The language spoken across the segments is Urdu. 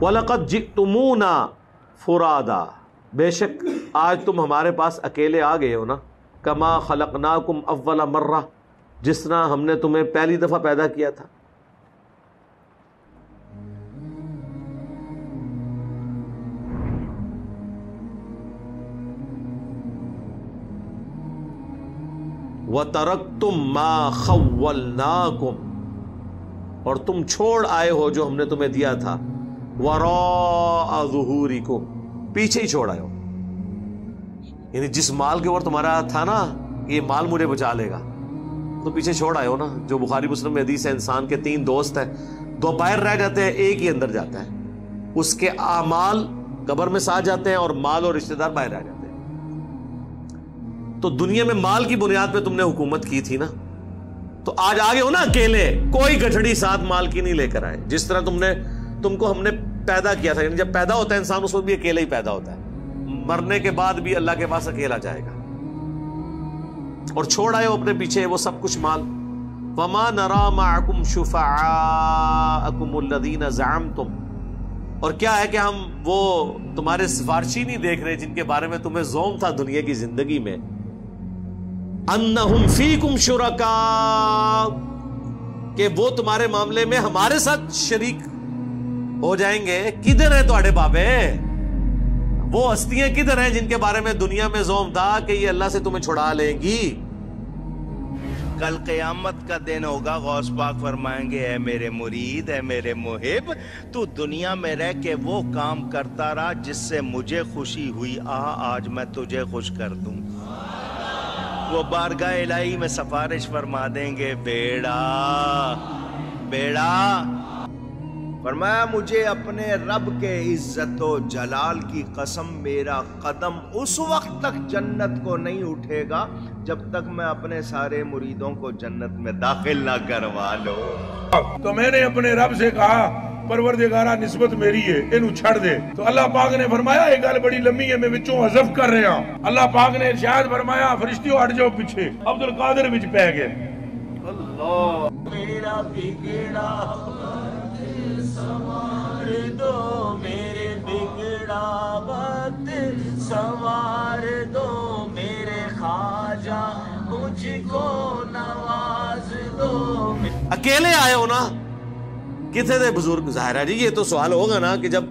وَلَقَدْ جِئْتُمُونَا فُرَادًا، بے شک آج تم ہمارے پاس اکیلے آ گئے ہو نا، کما خلقناکم اول مرہ، جس طرح ہم نے تمہیں پہلی دفعہ پیدا کیا تھا. وَتَرَكْتُمْ مَا خَوَّلْنَاكُمْ، اور تم چھوڑ آئے ہو جو ہم نے تمہیں دیا تھا، وَرَاءَ ظُهُورِكُمْ، پیچھے ہی چھوڑ آئے ہو. یعنی جس مال کے اوپر تمہارا تھا نا کہ یہ مال مجھے بچا لے گا، تو پیچھے چھوڑ آئے ہو نا. جو بخاری مسلم میں حدیث ہے، انسان کے 3 دوست ہیں، 2 باہر رہ جاتے ہیں، ایک ہی اندر جاتا ہے. اس کے اعمال قبر میں ساتھ جاتے ہیں اور مال اور رشتہ دار باہر رہ جاتے ہیں. تو دنیا میں مال کی بنیاد پہ تم نے حکومت کی تھی نا، تو آج آگے ہو نا اکیلے، کوئی گٹھڑی ساتھ مال کی نہیں لے کر آئے. جس طرح تم کو ہم نے پیدا کیا تھا، یعنی جب پیدا ہوتا ہے انسان اس وقت بھی اکیلے ہی پیدا ہوتا ہے، مرنے کے بعد بھی اللہ کے پاس اکیلا جائے گا. اور چھوڑ آئے ہو اپنے پیچھے وہ سب کچھ مال. وَمَا نَرَا مَعَكُمْ شُفَعَاءَكُمُ الَّذِينَ زَعَمْتُمْ، اور کیا ہے کہ ہم وہ تمہارے سفارشی نہیں دیکھ رہے جن کے بارے میں تمہیں زوم تھا دنیا کی زندگی میں، انہم فیکم شرکاء، کہ وہ تمہارے معاملے میں ہمارے ساتھ شریک ہو جائیں گے. کدھر ہیں تمہارے بابے؟ وہ ہستیاں کدھر ہیں جن کے بارے میں دنیا میں زوم تھا کہ یہ اللہ سے تمہیں چھڑا لیں گی؟ کل قیامت کا دن ہوگا، غوث پاک فرمائیں گے اے میرے مرید، اے میرے محب، تو دنیا میں رہ کے وہ کام کرتا رہا جس سے مجھے خوشی ہوئی، آج میں تجھے خوش کر دوں. وہ بارگاہ الہی میں سفارش فرما دیں گے، بیڑا بیڑا. فرمایا مجھے اپنے رب کے عزت و جلال کی قسم، میرا قدم اس وقت تک جنت کو نہیں اٹھے گا جب تک میں اپنے سارے مریدوں کو جنت میں داخل نہ کروا لوں. تو میں نے اپنے رب سے کہا پروردگارہ نسبت میری ہے، انہوں چھڑ دے. تو اللہ پاک نے فرمایا یہ گل بڑی لمبی ہے، میں وچوں حذف کر رہا ہوں. اللہ پاک نے ارشاد فرمایا فرشتیوں ہٹ جاؤ پیچھے. عبد القادر وچ پہ گئے. اللہ میرا بگڑا سوار دو، میرے بگڑا وقت سوار دو، میرے خواجہ مجھ کو نواز دو. اکیلے آئے ہو نا، کتنے تھے بزرگ؟ ظاہر ہے جی یہ تو سوال ہوگا نا کہ جب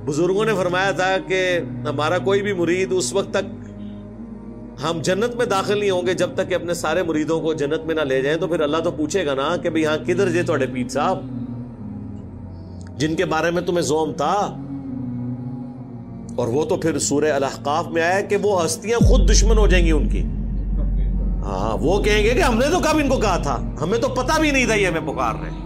بزرگوں نے فرمایا تھا کہ ہمارا کوئی بھی مرید اس وقت تک ہم جنت میں داخل نہیں ہوں گے جب تک کہ اپنے سارے مریدوں کو جنت میں نہ لے جائیں، تو پھر اللہ تو پوچھے گا نا کہ بھئی ہاں کدھر جے توڑے پیر صاحب جن کے بارے میں تمہیں زوم تھا. اور وہ تو پھر سورہ الاحقاف میں آیا کہ وہ ہستیاں خود دشمن ہو جائیں گی ان کی. ہاں وہ کہیں گے کہ ہم نے تو کب ان کو کہا تھا، ہمیں تو پتہ بھی نہیں تھا یہ ہمیں پکار رہے ہیں.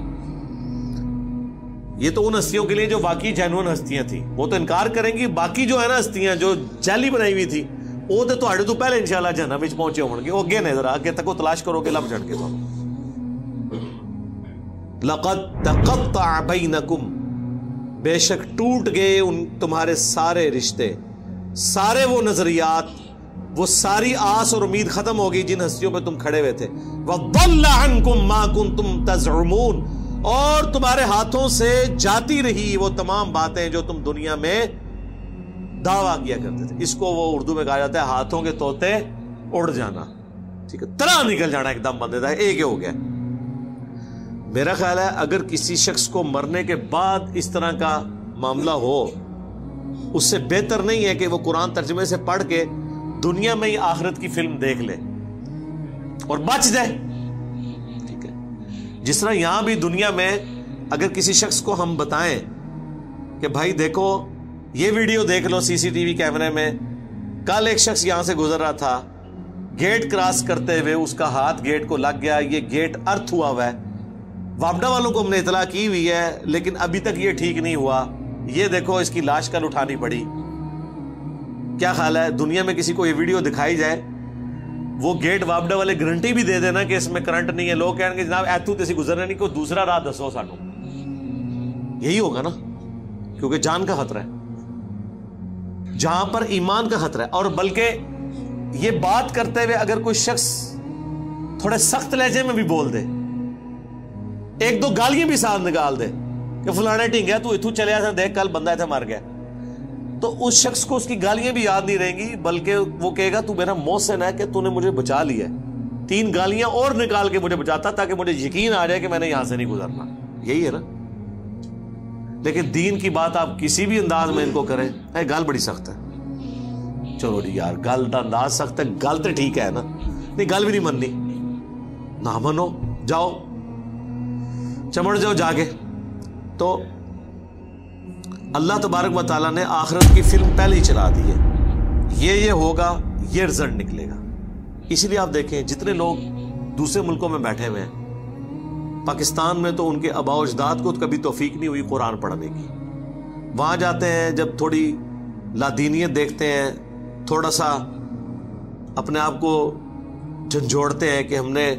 یہ تو ان ہستیوں کے لیے جو واقعی جینوئن ہستیاں تھیں، وہ تو انکار کریں گی. باقی جو ہے نا ہستیاں جو جعلی بنائی ہوئی تھی، وہ تو پہلے انشاءاللہ جہنم وچ پہنچے ہوں گے. وہ اگے نے ذرا اگے تک تلاش کرو گے لب جھڑ کے. تو لقد تقطع بینکم، بے شک ٹوٹ گئے تمہارے سارے رشتے، سارے وہ نظریات، وہ ساری آس اور امید ختم ہو گئی جن ہستیوں پہ تم کھڑے ہوئے تھے. وَضَلَّ عَنْكُمْ مَا كُنْتُمْ تَزْعُمُونَ، اور تمہارے ہاتھوں سے جاتی رہی وہ تمام باتیں جو تم دنیا میں دعویٰ کیا کرتے تھے. اس کو وہ اردو میں کہا جاتا ہے ہاتھوں کے طوطے اڑ جانا. ٹھیک ہے، طرح نکل جانا ایک دم بندے تھا، ایک ہو گیا. میرا خیال ہے اگر کسی شخص کو مرنے کے بعد اس طرح کا معاملہ ہو، اس سے بہتر نہیں ہے کہ وہ قرآن ترجمے سے پڑھ کے دنیا میں ہی آخرت کی فلم دیکھ لے اور بچ جائے. ٹھیک ہے، جس طرح یہاں بھی دنیا میں اگر کسی شخص کو ہم بتائیں کہ بھائی دیکھو یہ ویڈیو دیکھ لو سی سی ٹی وی کیمرے میں، کل ایک شخص یہاں سے گزر رہا تھا، گیٹ کراس کرتے ہوئے اس کا ہاتھ گیٹ کو لگ گیا، یہ گیٹ ارتھ ہوا ہوا ہے، وابڈا والوں کو ہم نے اطلاع کی ہوئی ہے لیکن ابھی تک یہ ٹھیک نہیں ہوا، یہ دیکھو اس کی لاش کل اٹھانی پڑی. کیا خیال ہے دنیا میں کسی کو یہ ویڈیو دکھائی جائے، وہ گیٹ وابڈا والے گارنٹی بھی دے دینا کہ اس میں کرنٹ نہیں ہے، لوگ کہیں گے جناب ایتھو تیسی گزرنے نہیں، کوئی دوسرا راہ دسو سانو. یہی ہوگا نا، کیونکہ جان کا خطرہ ہے، جہاں پر ایمان کا خطرہ ہے. اور بلکہ یہ بات کرتے ہوئے اگر کوئی شخص تھوڑے سخت لہجے میں بھی بول دے، ایک دو گالیاں بھی ساتھ نکال دے کہ فلانے ٹھنگیا تو اتھو چلے آتا دیکھ کل بندہ ایسا مر گیا، تو اس شخص کو اس کی گالیاں بھی یاد نہیں رہیں گی، بلکہ وہ کہے گا تو میرا محسن ہے کہ تو نے مجھے بچا لیا ہے، 3 گالیاں اور نکال کے مجھے بچاتا تاکہ مجھے یقین آ جائے کہ میں نے یہاں سے نہیں گزرنا. یہی ہے نا. لیکن دین کی بات آپ کسی بھی انداز میں ان کو کریں، گال بڑی سخت ہے. چلو جی یار گل کا انداز سخت ہے، گل تو ٹھیک ہے نا، نہیں گل بھی نہیں مننی، نہ منو، جاؤ چمڑ جاؤ جا کے. تو اللہ تبارک و تعالیٰ نے آخرت کی فلم پہلے ہی چلا دی ہے، یہ ہوگا، یہ رزلٹ نکلے گا. اسی لیے آپ دیکھیں جتنے لوگ دوسرے ملکوں میں بیٹھے ہوئے ہیں، پاکستان میں تو ان کے آباء و اجداد کو کبھی توفیق نہیں ہوئی قرآن پڑھنے کی. وہاں جاتے ہیں جب تھوڑی لادینیت دیکھتے ہیں، تھوڑا سا اپنے آپ کو جھنجھوڑتے ہیں کہ ہم نے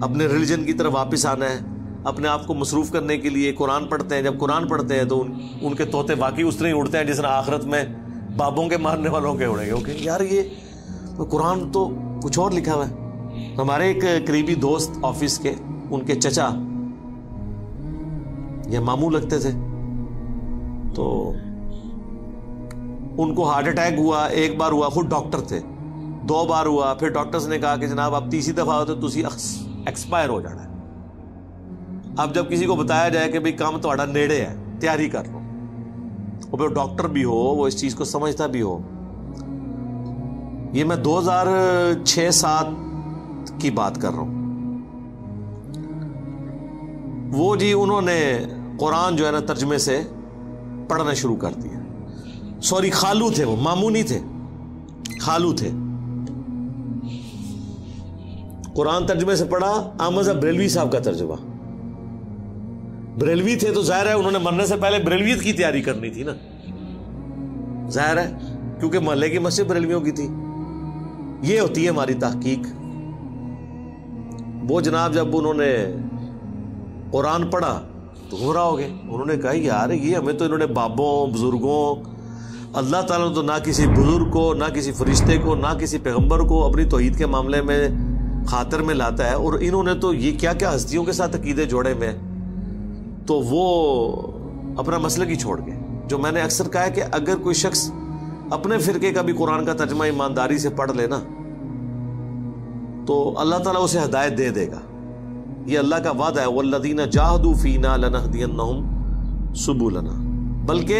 اپنے ریلیجن کی طرف واپس آنا ہے، اپنے آپ کو مصروف کرنے کے لیے قرآن پڑھتے ہیں. جب قرآن پڑھتے ہیں تو ان کے طوطے باقی اس طرح ہی اڑتے ہیں جس طرح آخرت میں بابوں کے مارنے والوں کے اڑے گے. یار یہ قرآن تو کچھ اور لکھا ہوا ہے. ہمارے ایک قریبی دوست آفس کے، ان کے چچا یہ ماموں لگتے تھے، تو ان کو ہارٹ اٹیک ہوا. 1 بار ہوا، خود ڈاکٹر تھے، 2 بار ہوا، پھر ڈاکٹرز نے کہا کہ جناب آپ تیسری دفعہ ہوتے تو تسی ایکسپائر ہو جانا ہے. اب جب کسی کو بتایا جائے کہ بھئی کام تہاڈا نیڑے ہے، تیاری کر لو، اور پھر ڈاکٹر بھی ہو، وہ اس چیز کو سمجھتا بھی ہو. یہ میں 2006-07 کی بات کر رہا ہوں. وہ جی انہوں نے قرآن جو ہے نا ترجمے سے پڑھنا شروع کر دیا. سوری خالو تھے، وہ ماموں نہیں تھے، خالو تھے. قرآن ترجمے سے پڑھا. احمد صاحب بریلوی صاحب کا ترجمہ. بریلوی تھے تو ظاہر ہے انہوں نے مرنے سے پہلے بریلویت کی تیاری کرنی تھی نا، ظاہر ہے، کیونکہ محلے کی مسجد بریلویوں کی تھی. یہ ہوتی ہے ہماری تحقیق. وہ جناب جب انہوں نے قرآن پڑھا تو گمراہ ہو گئے. انہوں نے کہا یار یہ ہمیں تو انہوں نے بابوں بزرگوں، اللہ تعالیٰ نے تو نہ کسی بزرگ کو، نہ کسی فرشتے کو، نہ کسی پیغمبر کو اپنی توحید کے معاملے میں خاطر میں لاتا ہے، اور انہوں نے تو یہ کیا کیا ہستیوں کے ساتھ عقیدے جوڑے میں. تو وہ اپنا مسلک ہی چھوڑ گئے. جو میں نے اکثر کہا ہے کہ اگر کوئی شخص اپنے فرقے کا بھی قرآن کا ترجمہ ایمانداری سے پڑھ لینا تو اللہ تعالیٰ اسے ہدایت دے دے گا. یہ اللہ کا وعدہ ہے، وَالَّذِينَ جَاهَدُوا فِينَا لَنَهْدِيَنَّهُمْ سُبُلَنَا. بلکہ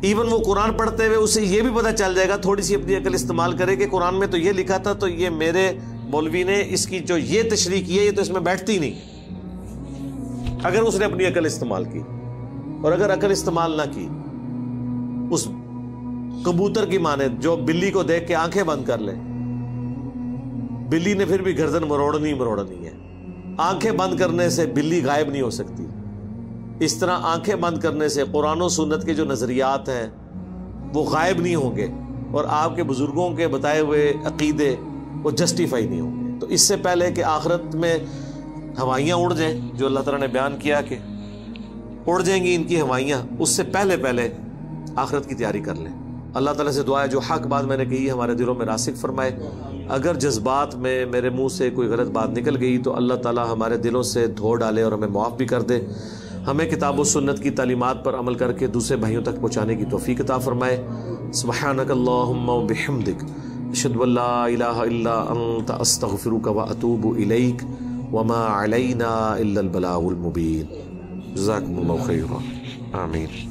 ایون وہ قرآن پڑھتے ہوئے اسے یہ بھی پتہ چل جائے گا، تھوڑی سی اپنی عقل استعمال کرے کہ قرآن میں تو یہ لکھا تھا، تو یہ میرے مولوی نے اس کی جو یہ تشریح کی ہے یہ تو اس میں بیٹھتی نہیں. اگر اس نے اپنی عقل استعمال کی، اور اگر عقل استعمال نہ کی، اس کبوتر کی مانند جو بلی کو دیکھ کے آنکھیں بند کر لے، بلی نے پھر بھی گردن مروڑنی ہے. آنکھیں بند کرنے سے بلی غائب نہیں ہو سکتی. اس طرح آنکھیں بند کرنے سے قرآن و سنت کے جو نظریات ہیں وہ غائب نہیں ہوں گے، اور آپ کے بزرگوں کے بتائے ہوئے عقیدے وہ جسٹیفائی نہیں ہوں گے. تو اس سے پہلے کہ آخرت میں ہوائیاں اڑ جائیں، جو اللہ تعالیٰ نے بیان کیا کہ اڑ جائیں گی ان کی ہوائیاں، اس سے پہلے آخرت کی تیاری کر لیں. اللہ تعالیٰ سے دعا ہے جو حق بات میں نے کہی ہے ہمارے دلوں میں راسخ فرمائے. اگر جذبات میں میرے منہ سے کوئی غلط بات نکل گئی تو اللہ تعالیٰ ہمارے دلوں سے دھو ڈالے اور ہمیں معاف بھی کر دے. ہمیں کتاب و سنت کی تعلیمات پر عمل کر کے دوسرے بھائیوں تک پہنچانے کی توفیق عطا فرمائے. سبحانک اللہم و بحمدک، اشہد ان لا الہ الا انت، استغفرک و اتوب الیک، وما علینا الا البلاغ المبین. جزاکم اللہ خیرا. آمین.